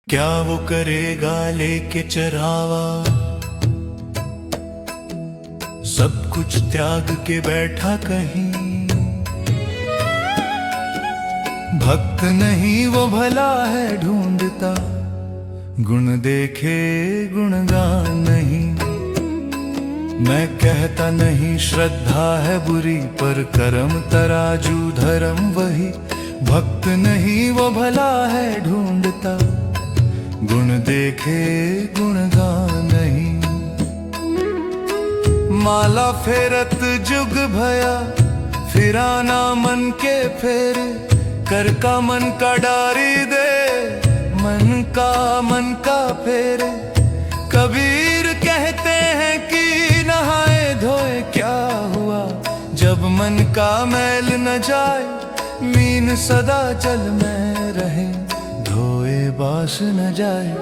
क्या वो करेगा लेके चरावा, सब कुछ त्याग के बैठा कहीं। भक्त नहीं वो भला है ढूंढता, गुण देखे गुणगान नहीं। मैं कहता नहीं श्रद्धा है बुरी, पर कर्म तराजू धर्म वही। भक्त नहीं वो भला है ढूंढता, गुण देखे गुणगान नहीं। माला फेरत जुग भया, फिराना मन के फेरे। कर का मन का डारी दे, मन का फेरे। कबीर कहते हैं कि नहाए धोए क्या हुआ, जब मन का मैल न जाए। मीन सदा जल में रहे, धोए बास न जाए।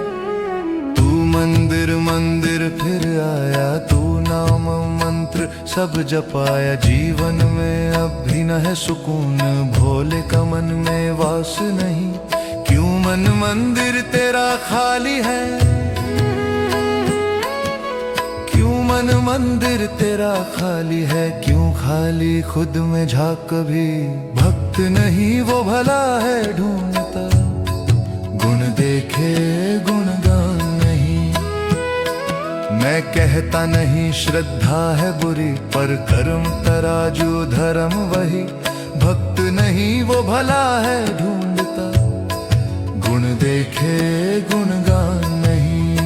तू मंदिर मंदिर फिर आया, तू नाम मंत्र सब जपाया। जीवन में अब भी न है सुकून, भोले का मन में वास नहीं। क्यों मन मंदिर तेरा खाली है, क्यों मन मंदिर तेरा खाली है। क्यों खाली खुद में झांक कभी। भक्त नहीं वो भला है ढूंढता, गुण देखे गुणगान नहीं। मैं कहता नहीं श्रद्धा है बुरी, पर कर्म तराजू धर्म वही। भक्त नहीं वो भला है ढूंढता, गुण देखे गुणगान नहीं।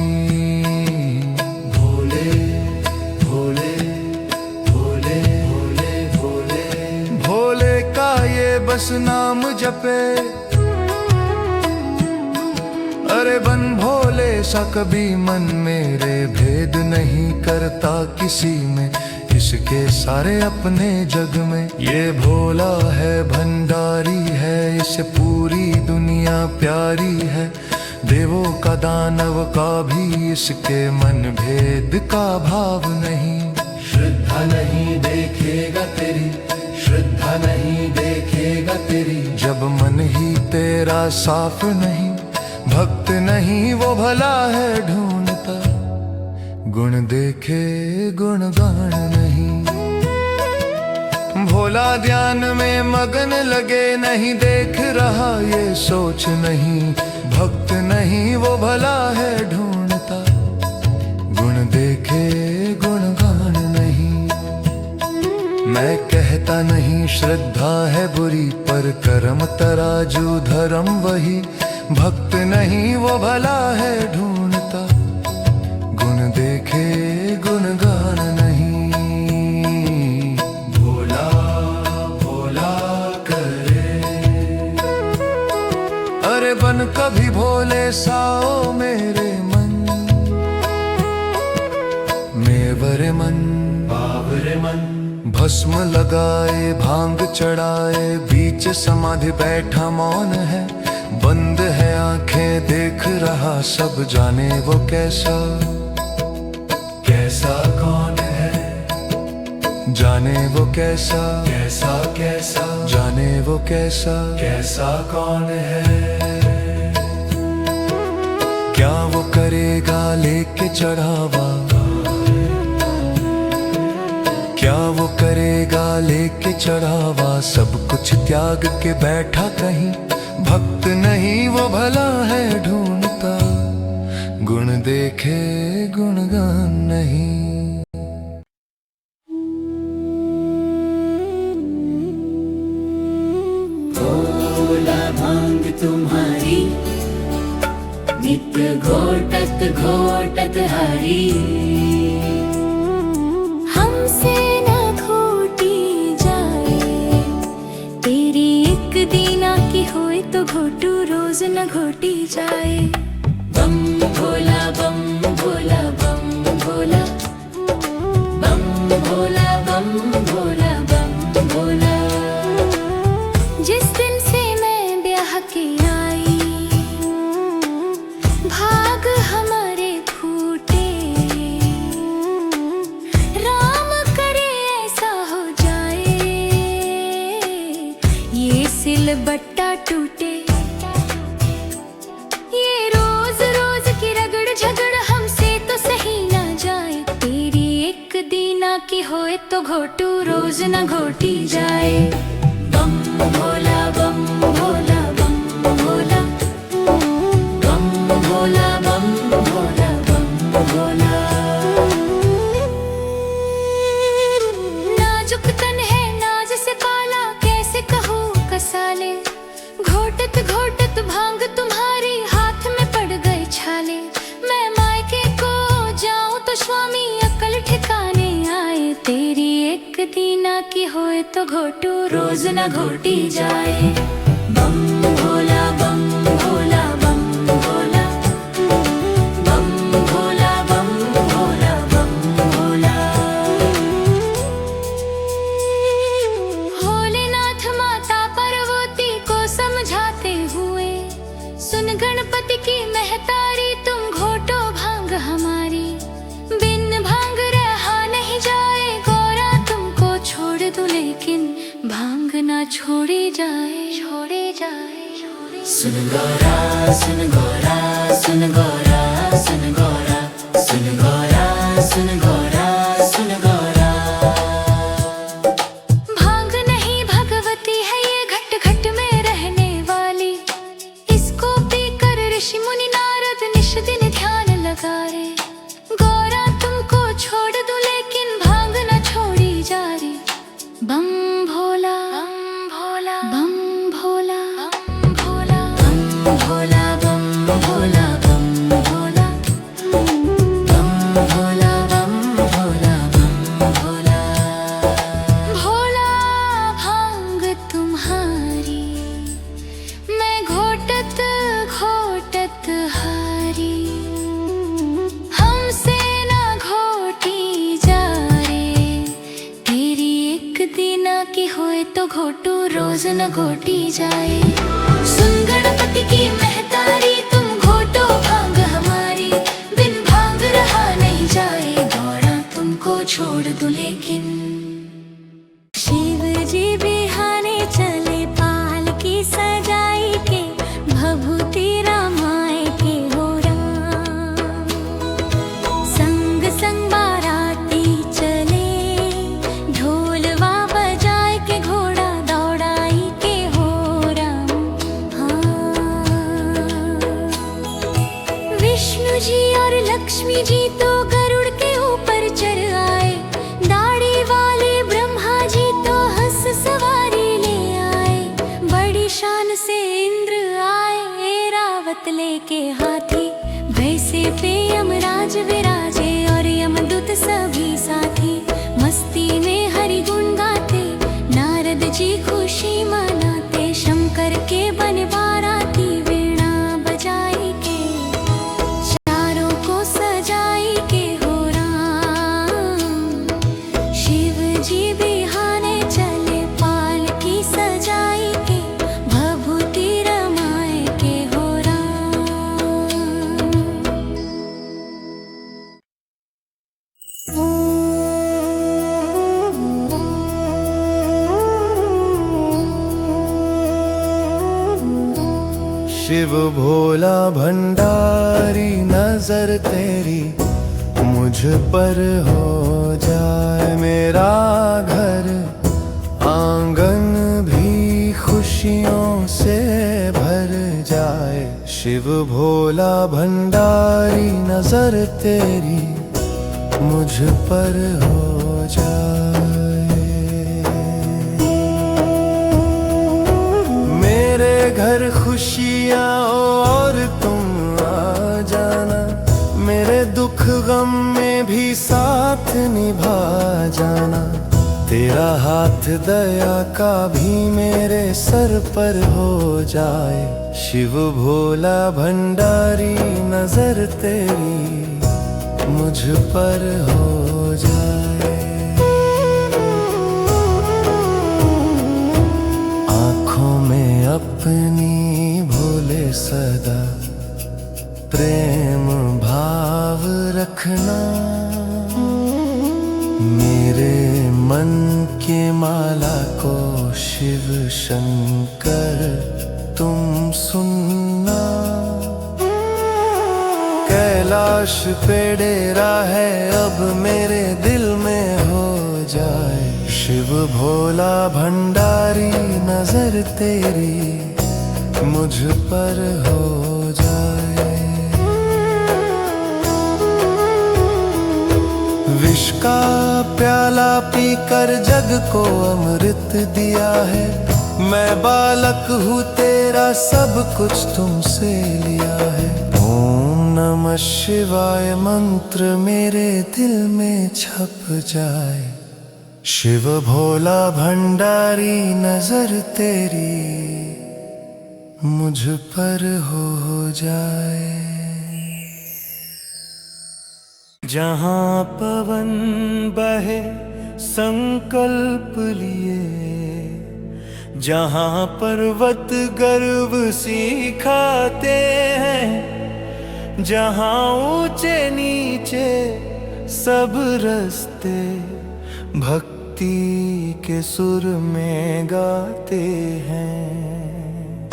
भोले भोले भोले भोले भोले भोले का ये बस नाम जपे। अरे बन भोले सा कभी मन मेरे, भेद नहीं करता किसी में। इसके सारे अपने जग में, ये भोला है भंडारी है। इसे पूरी दुनिया प्यारी है, देवों का दानव का भी इसके मन भेद का भाव नहीं। श्रद्धा नहीं देखेगा तेरी, श्रद्धा नहीं देखेगा तेरी, जब मन ही तेरा साफ नहीं। भक्त नहीं वो भला है ढूंढता, गुण देखे गुणगान नहीं। भोला ध्यान में मगन लगे, नहीं देख रहा ये सोच नहीं। भक्त नहीं वो भला है ढूंढता, गुण देखे गुणगान नहीं। मैं कहता नहीं श्रद्धा है बुरी, पर कर्म तराजू धर्म वही। भक्त नहीं वो भला है ढूंढता, गुण देखे गुणगान नहीं। भोला भोला करे, अरे बन कभी भोले साओ मेरे मन। मेवरे मन बावरे मन, भस्म लगाए भांग चढ़ाए। बीच समाधि बैठा मौन है, बंद है आंखें देख रहा सब। जाने वो कैसा कैसा कौन है, जाने वो कैसा कैसा कैसा, जाने वो कैसा कैसा कौन है। क्या वो करेगा लेके चढ़ावा, क्या वो करेगा लेके चढ़ावा। सब कुछ त्याग के बैठा कहीं। भक्त नहीं वो भला है ढूंढता, गुण देखे गुणगान नहीं। भोला भांग तुम्हारी, नित्य घोटत घोटत हरी। हमसे न घोटी जाए, तेरी एक दीना की होए तो घोटू रोज न घोटी जाए। बम भोला बम भोला बम भोला, बम भोला बम भोला बम भोला। जिस दिन से मैं ब्याह के आई, भाग हमारे फूटे। राम करे ऐसा हो जाए, ये सिल बट्टा टूटे। ये रोज होए तो घोटू रोज न घोटी जाए। बम भोला बम भोला बम भोला बम भोला बम भोला बम भोला। नाजुक तन है नाज से काला, कैसे कहूँ कसाले। घोटत घोटत भांग तुम्हारी हाथ में पड़ गए छाले। मैं मायके को जाऊं तो स्वामी अकल ठिकाने आए। तेरी एक दीना की होए तो घोटू रोज न घोटी जाए। बम भोला बम भोला बम भोला बम भोला बम भोला बम भोला। भोलेनाथ माता पार्वती को समझाते हुए, सुन गणपति की महतारी तुम घोटो भांग हमारी। बिन भांग रहा नहीं जाए गौरा, तुमको छोड़ दूं लेकिन भांग ना छोड़ी जाए। छोड़ी जाए सुन गौरा सुन गौरा सुन गौरा सुन गौरा सुन गौरा सुन गौरा सुन गौरा। भांग नहीं भगवती है ये घट घट में रहने वाली। इसको पीकर ऋषि मुनि नारद निश दिन ध्यान लगा रे। गौरा तुमको छोड़ दूं लेकिन भांग न छोड़ी जा रही। बम भोला बम भोला बम भोला बम भोला बम भोला बम भोला बम भोला बम भोला बम भोला बम भोला। भोला भांग तुम्हारी मैं घोटत घोटत हारी। हमसे ना घोटी जा रे। तेरी एक दीना की होए तो घोटू रोज न घोटी जाए। सुन गणपति की महतारी तुम घोटो भांग हमारी। बिन भांग रहा नहीं जाए गौरा, तुमको छोड़ दूं लेकिन। शिव जी बिहाने चले पालकी सजाई के, भभूति रामाए के हो राम। संग संग बाराती चले, ढोलवा बजाए के घोड़ा दौड़ाई के हो राम। हाँ। विष्णु जी और लक्ष्मी जी तो गरुड़ के ऊपर चढ़ आए। दाढ़ी वाले ब्रह्मा जी तो हंस सवारी ले आए। बड़ी शान से इंद्र आए रावत लेके हाथी। वैसे पे यमराज विराजे और यमदूत सभी साथी। मस्ती में हरि गुण गाते नारद जी खुशी मनाते। शंकर के बन बाराती वीणा बजाई के, चारों को सजाई के हो राम। शिव जी बिहाने चले पालकी सजाई के, भभूति रमाए के हो राम। शिव भोला भंडारी नजर तेरी मुझ पर हो जाए। मेरा घर आंगन भी खुशियों से भर जाए। शिव भोला भंडारी नजर तेरी मुझ पर हो जाए। मेरे घर खुशियाँ और तुम आ जाना। मेरे दुख गम में भी साथ निभा जाना। तेरा हाथ दया का भी मेरे सर पर हो जाए। शिव भोला भंडारी नजर तेरी मुझ पर हो जाए। आँखों में अपनी भोले सदा प्रेम भाव रखना। मेरे मन के माला को शिव शंकर तुम सुनना। कैलाश पे डेरा है अब मेरे दिल में हो जाए। शिव भोला भंडारी नजर तेरी मुझ पर हो जाए। विष का प्याला पीकर जग को अमृत दिया है। मैं बालक हूँ तेरा, सब कुछ तुमसे लिया है। ओम नमः शिवाय मंत्र मेरे दिल में छप जाए। शिव भोला भंडारी नजर तेरी मुझ पर हो जाए। जहाँ पवन बहे संकल्प लिए, जहाँ पर्वत गर्व सिखाते हैं, जहाँ ऊंचे नीचे सब रास्ते भक्ति के सुर में गाते हैं।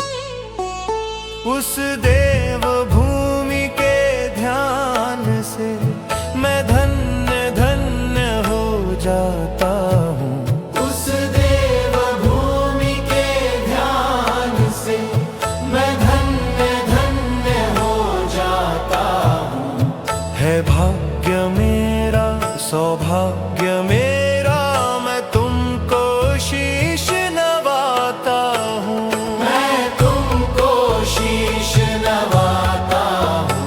उस देव भूमि के ध्यान से मैं धन्य धन्य हो जाता हूँ। उस देव भूमि के ध्यान से मैं धन्य धन्य हो जाता हूँ। है भाग्य मेरा, सौभाग्य मेरा, मैं तुमको शीश नवाता हूँ। मैं तुमको शीश नवाता हूँ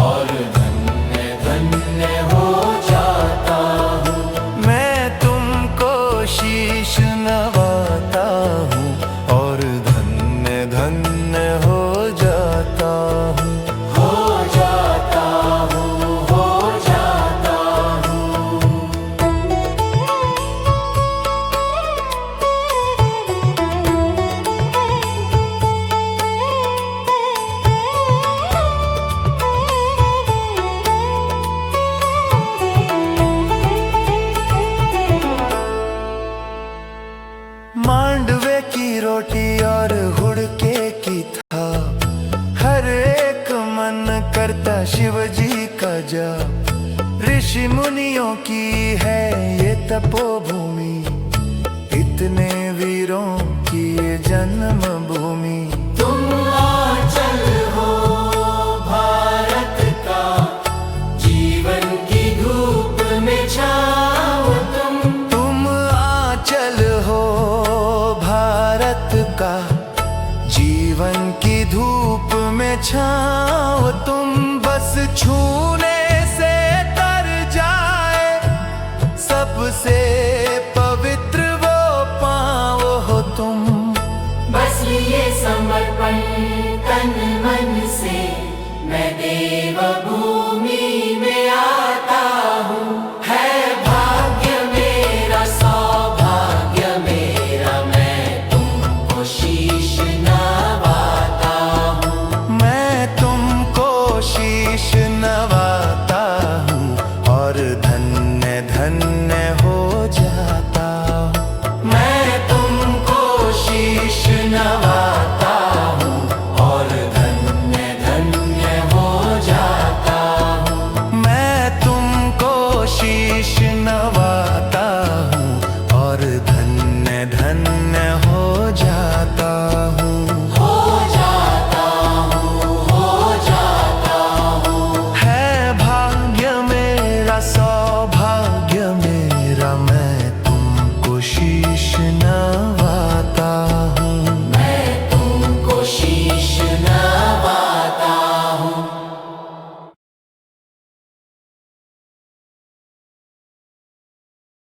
और धन्य धन्य हो जाता हूँ। मैं तुमको शीश नवाता हूँ और धन्य धन्य हो जाता हूँ। हो जाता हूँ, हो जाता हूँ। मांडवे की रोटी और हुड़के की थाप, हर एक मन करता शिव जी का जाप। ऋषि मुनियों की है ये तपोभूमि, इतने वीरों की ये जन्म भूमि। तुम आंचल हो भारत का, जीवन की धूप में छाओ तुम आंचल हो भारत का, जीवन की धूप में छाओ तुम। बस छूने से तर जाए सबसे पवित्र वो पाँव हो तुम।